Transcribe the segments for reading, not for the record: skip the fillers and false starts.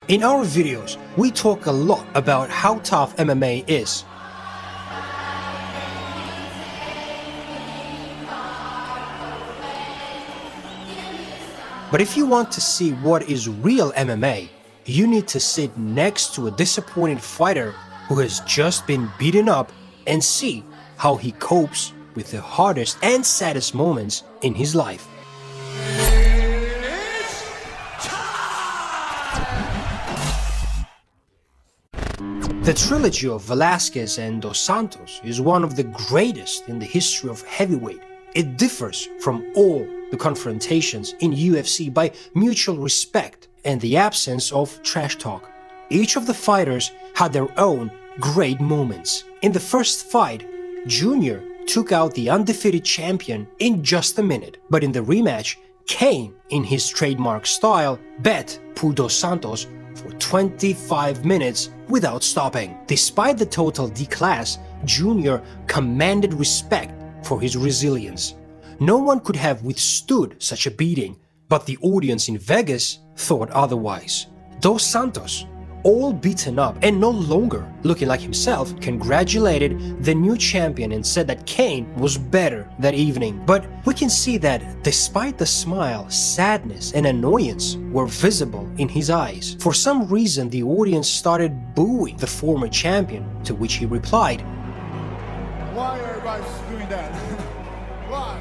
In our videos, we talk a lot about how tough MMA is. But if you want to see what is real MMA, you need to sit next to a disappointed fighter who has just been beaten up and see how he copes with the hardest and saddest moments in his life. The trilogy of Velasquez and Dos Santos is one of the greatest in the history of heavyweight. It differs from all the confrontations in UFC by mutual respect and the absence of trash talk. Each of the fighters had their own great moments. In the first fight, Junior took out the undefeated champion in just a minute, but in the rematch, Kane, in his trademark style, bet Dos Santos for 25 minutes without stopping. Despite the total D-class, Junior commanded respect for his resilience. No one could have withstood such a beating, but the audience in Vegas thought otherwise. Dos Santos, all beaten up and no longer looking like himself, congratulated the new champion and said that Kane was better that evening. But we can see that despite the smile, sadness and annoyance were visible in his eyes. For some reason, the audience started booing the former champion, to which he replied, "Why are you guys doing that? Why?"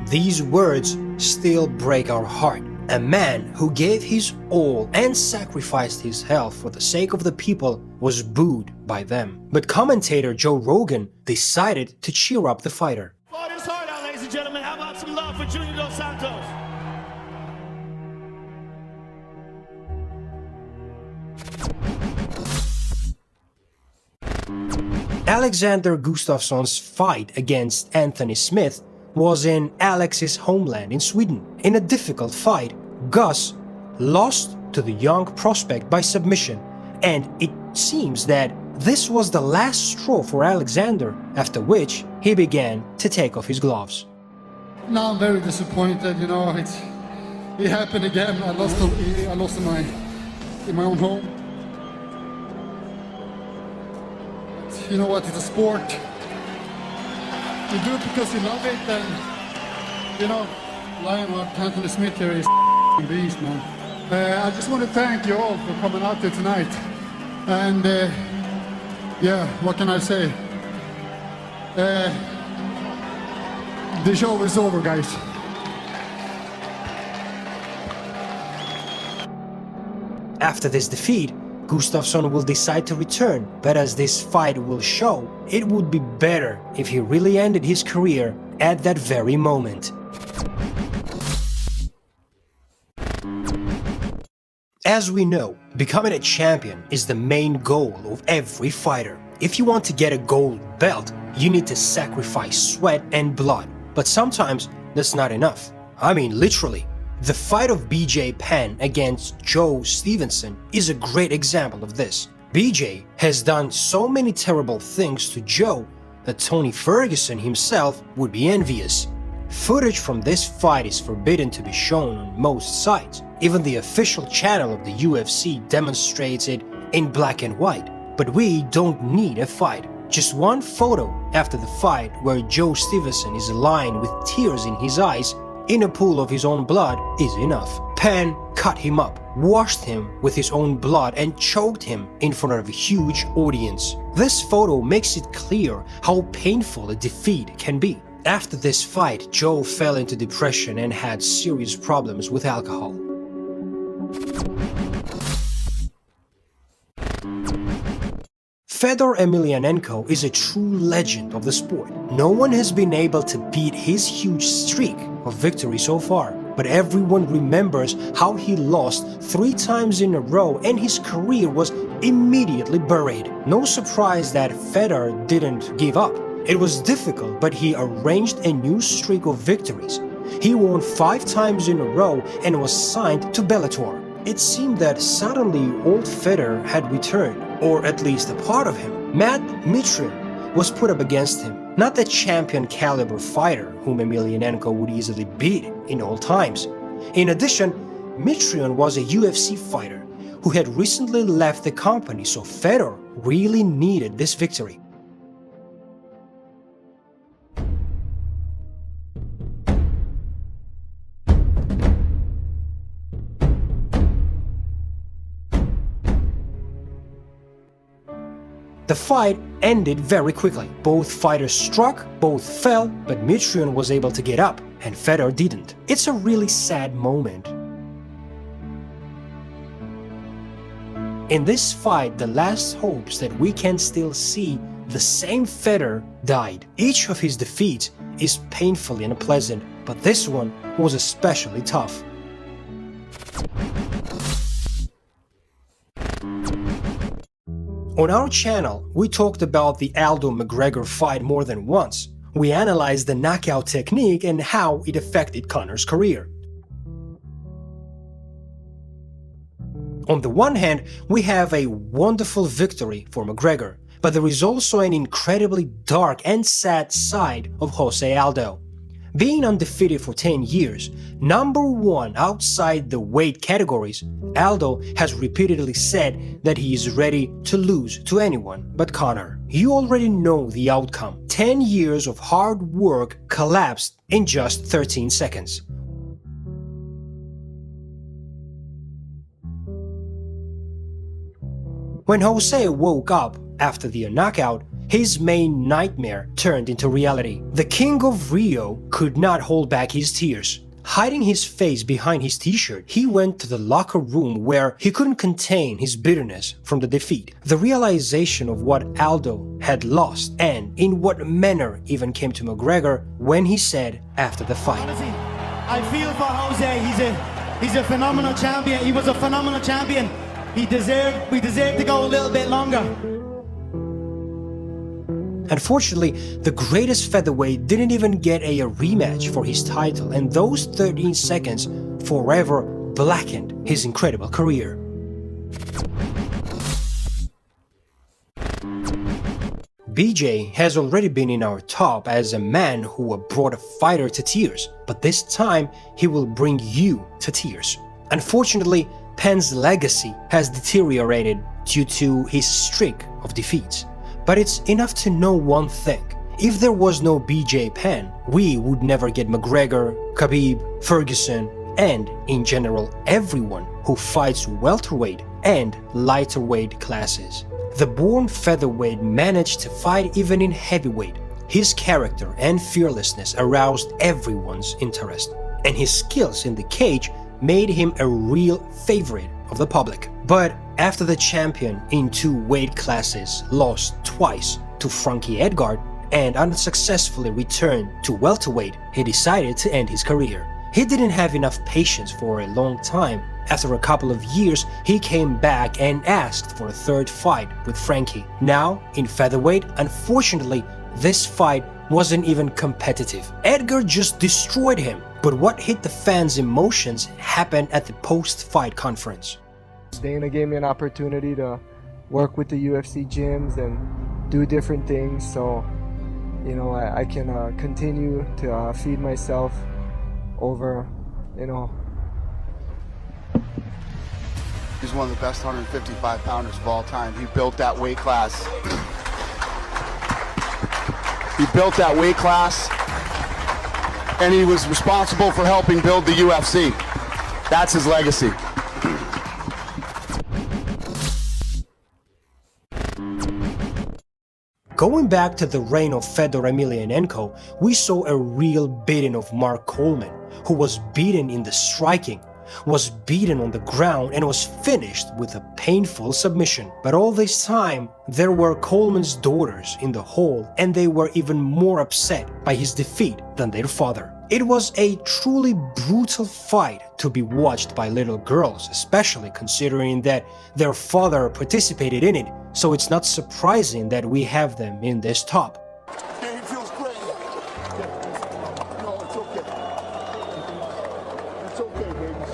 These words still break our heart. A man who gave his all and sacrificed his health for the sake of the people was booed by them. But commentator Joe Rogan decided to cheer up the fighter. Fight is hard out, ladies and gentlemen. How about some love for Junior Dos Santos? Alexander Gustafsson's fight against Anthony Smith was in Alex's homeland in Sweden. In a difficult fight, Gus lost to the young prospect by submission, and it seems that this was the last straw for Alexander, after which he began to take off his gloves. Now I'm very disappointed, it happened again. I lost in my own home. But you know what, it's a sport. You do it because you love it, and Lion Anthony Smith here is a beast, man. I just want to thank you all for coming out here tonight. And yeah, what can I say? The show is over, guys. After this defeat, Gustafsson will decide to return, but as this fight will show, it would be better if he really ended his career at that very moment. As we know, becoming a champion is the main goal of every fighter. If you want to get a gold belt, you need to sacrifice sweat and blood. But sometimes that's not enough. I mean, literally. The fight of BJ Penn against Joe Stevenson is a great example of this. BJ has done so many terrible things to Joe that Tony Ferguson himself would be envious. Footage from this fight is forbidden to be shown on most sites. Even the official channel of the UFC demonstrates it in black and white. But we don't need a fight. Just one photo after the fight where Joe Stevenson is lying with tears in his eyes in a pool of his own blood is enough. Penn cut him up, washed him with his own blood and choked him in front of a huge audience. This photo makes it clear how painful a defeat can be. After this fight, Joe fell into depression and had serious problems with alcohol. Fedor Emelianenko is a true legend of the sport. No one has been able to beat his huge streak of victory so far, but everyone remembers how he lost 3 times in a row and his career was immediately buried. No surprise that Fedor didn't give up. It was difficult, but he arranged a new streak of victories. He won 5 times in a row and was signed to Bellator. It seemed that suddenly old Fedor had returned, or at least a part of him. Matt Mitrill was put up against him, not the champion caliber fighter whom Emelianenko would easily beat in all times. In addition, Mitrione was a UFC fighter who had recently left the company, so Fedor really needed this victory. The fight ended very quickly. Both fighters struck, both fell, but Mitrione was able to get up, and Fedor didn't. It's a really sad moment. In this fight, the last hopes that we can still see the same Fedor died. Each of his defeats is painfully unpleasant, but this one was especially tough. On our channel, we talked about the Aldo-McGregor fight more than once. We analyzed the knockout technique and how it affected Conor's career. On the one hand, we have a wonderful victory for McGregor, but there is also an incredibly dark and sad side of Jose Aldo. Being undefeated for 10 years, #1 outside the weight categories, Aldo has repeatedly said that he is ready to lose to anyone but Conor. You already know the outcome. 10 years of hard work collapsed in just 13 seconds. When Jose woke up after the knockout, his main nightmare turned into reality. The King of Rio could not hold back his tears. Hiding his face behind his t-shirt, he went to the locker room where he couldn't contain his bitterness from the defeat. The realization of what Aldo had lost and in what manner even came to McGregor when he said after the fight, Honestly, I feel for Jose. He's a phenomenal champion. He was a phenomenal champion. We deserve to go a little bit longer. Unfortunately, the greatest featherweight didn't even get a rematch for his title, and those 13 seconds forever blackened his incredible career. BJ has already been in our top as a man who brought a fighter to tears, but this time he will bring you to tears. Unfortunately, Penn's legacy has deteriorated due to his streak of defeats. But it's enough to know one thing. If there was no BJ Penn, we would never get McGregor, Khabib, Ferguson, and, in general, everyone who fights welterweight and lighter weight classes. The born featherweight managed to fight even in heavyweight. His character and fearlessness aroused everyone's interest, and his skills in the cage made him a real favorite of the public. But after the champion in 2 weight classes lost twice to Frankie Edgar and unsuccessfully returned to welterweight, he decided to end his career. He didn't have enough patience for a long time. After a couple of years, he came back and asked for a 3rd fight with Frankie. Now, in featherweight, unfortunately, this fight wasn't even competitive. Edgar just destroyed him. But what hit the fans' emotions happened at the post-fight conference. Dana gave me an opportunity to work with the UFC gyms and do different things, so you know I can continue to feed myself over, you know. He's one of the best 155 pounders of all time. He built that weight class. He built that weight class, and he was responsible for helping build the UFC. That's his legacy. Going back to the reign of Fedor Emelianenko, we saw a real beating of Mark Coleman, who was beaten in the striking, was beaten on the ground, and was finished with a painful submission. But all this time, there were Coleman's daughters in the hall, and they were even more upset by his defeat than their father. It was a truly brutal fight to be watched by little girls, especially considering that their father participated in it, so it's not surprising that we have them in this top. Yeah, he feels great. No, it's okay. It's okay, baby.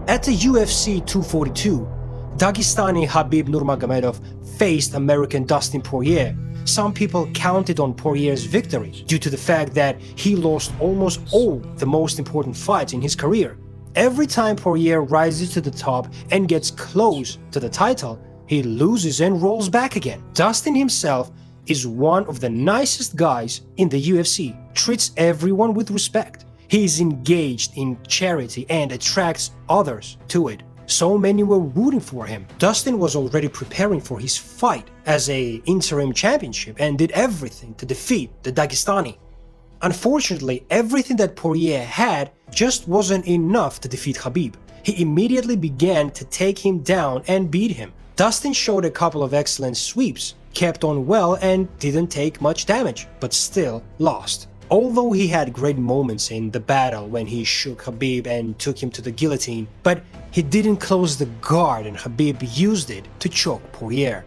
At the UFC 242, Dagestani Khabib Nurmagomedov faced American Dustin Poirier. Some people counted on Poirier's victory due to the fact that he lost almost all the most important fights in his career. Every time Poirier rises to the top and gets close to the title, he loses and rolls back again. Dustin himself is one of the nicest guys in the UFC, treats everyone with respect. He is engaged in charity and attracts others to it. So many were rooting for him. Dustin was already preparing for his fight as an interim championship and did everything to defeat the Dagestani. Unfortunately, everything that Poirier had just wasn't enough to defeat Khabib. He immediately began to take him down and beat him. Dustin showed a couple of excellent sweeps, kept on well and didn't take much damage, but still lost. Although he had great moments in the battle when he shook Khabib and took him to the guillotine, but he didn't close the guard and Khabib used it to choke Poirier.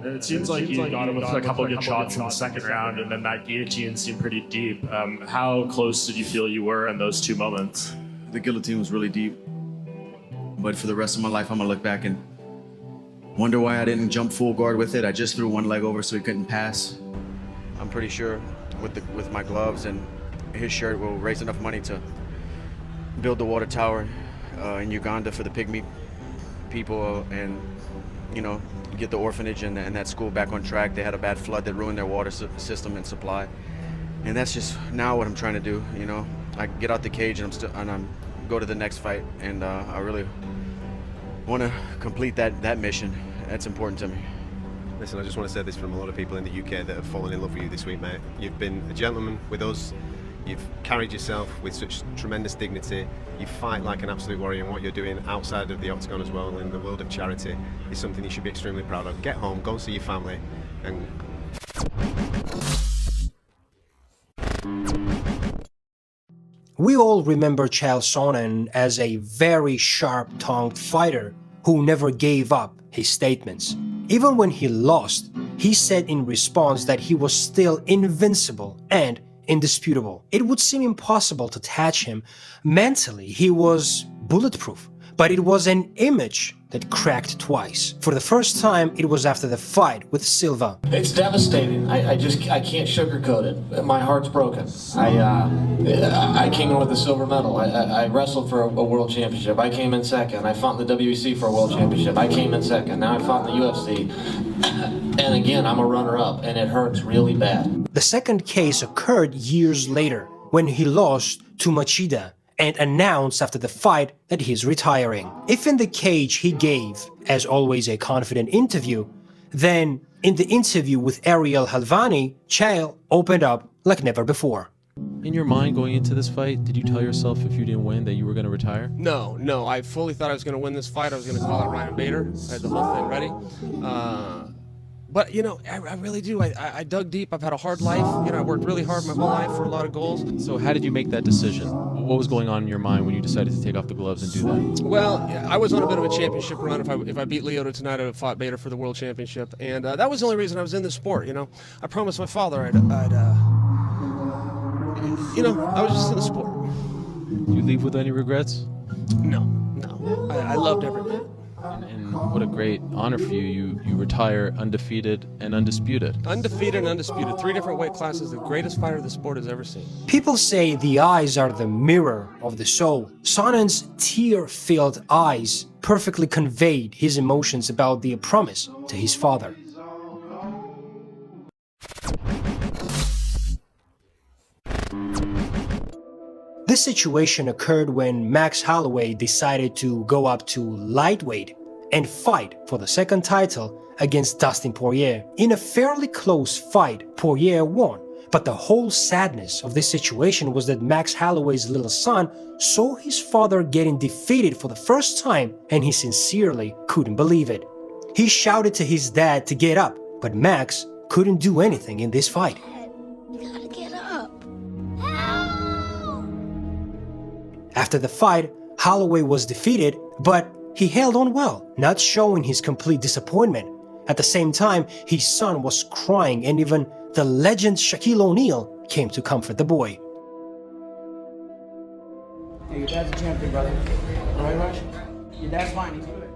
It seems like you got him with a couple of good shots in the second round, and then that guillotine seemed pretty deep. How close did you feel you were in those two moments? The guillotine was really deep, but for the rest of my life, I'm gonna look back and wonder why I didn't jump full guard with it. I just threw one leg over so he couldn't pass. I'm pretty sure with my gloves and his shirt, we'll raise enough money to build the water tower in Uganda for the pygmy people, and get the orphanage and that school back on track. They had a bad flood that ruined their water system and supply, and that's just now what I'm trying to do. I get out the cage and I'm go to the next fight, and I really want to complete that mission. That's important to me. Listen, I just want to say this from a lot of people in the UK that have fallen in love with you this week, mate. You've been a gentleman with us. You've carried yourself with such tremendous dignity. You fight like an absolute warrior, and what you're doing outside of the octagon as well in the world of charity is something you should be extremely proud of. Get home, go and see your family, and We all remember Chael Sonnen as a very sharp-tongued fighter who never gave up his statements. Even when he lost, he said in response that he was still invincible and indisputable. It would seem impossible to touch him. Mentally, he was bulletproof, but it was an image that cracked twice. For the first time, it was after the fight with Silva. It's devastating. I can't sugarcoat it. My heart's broken. I came in with a silver medal. I wrestled for a world championship. I came in second. I fought in the WEC for a world championship. I came in second. Now I fought in the UFC. And again, I'm a runner-up, and it hurts really bad. The second case occurred years later, when he lost to Machida and announced after the fight that he's retiring. If in the cage he gave, as always, a confident interview, then in the interview with Ariel Helwani, Chael opened up like never before. In your mind going into this fight, did you tell yourself if you didn't win that you were going to retire? No. I fully thought I was going to win this fight. I was going to call out Ryan Bader. I had the whole thing ready. But, I really do. I dug deep. I've had a hard life. I worked really hard my whole life for a lot of goals. So how did you make that decision? What was going on in your mind when you decided to take off the gloves and do that? Well, I was on a bit of a championship run. If I beat Lyoto tonight, I'd have fought Bader for the world championship. And that was the only reason I was in this sport, I promised my father I was just in the sport. Do you leave with any regrets? No. I loved every minute. And what a great honor for you. You retire undefeated and undisputed. Undefeated and undisputed. 3 different weight classes. The greatest fighter the sport has ever seen. People say the eyes are the mirror of the soul. Sonnen's tear-filled eyes perfectly conveyed his emotions about the promise to his father. This situation occurred when Max Holloway decided to go up to lightweight and fight for the second title against Dustin Poirier. In a fairly close fight, Poirier won, but the whole sadness of this situation was that Max Holloway's little son saw his father getting defeated for the first time, and he sincerely couldn't believe it. He shouted to his dad to get up, but Max couldn't do anything in this fight. You gotta get up. After the fight, Holloway was defeated, but he held on well, not showing his complete disappointment. At the same time, his son was crying, and even the legend Shaquille O'Neal came to comfort the boy. Hey, your dad's a champion, brother. All right, Rush? Your dad's fine. He's good.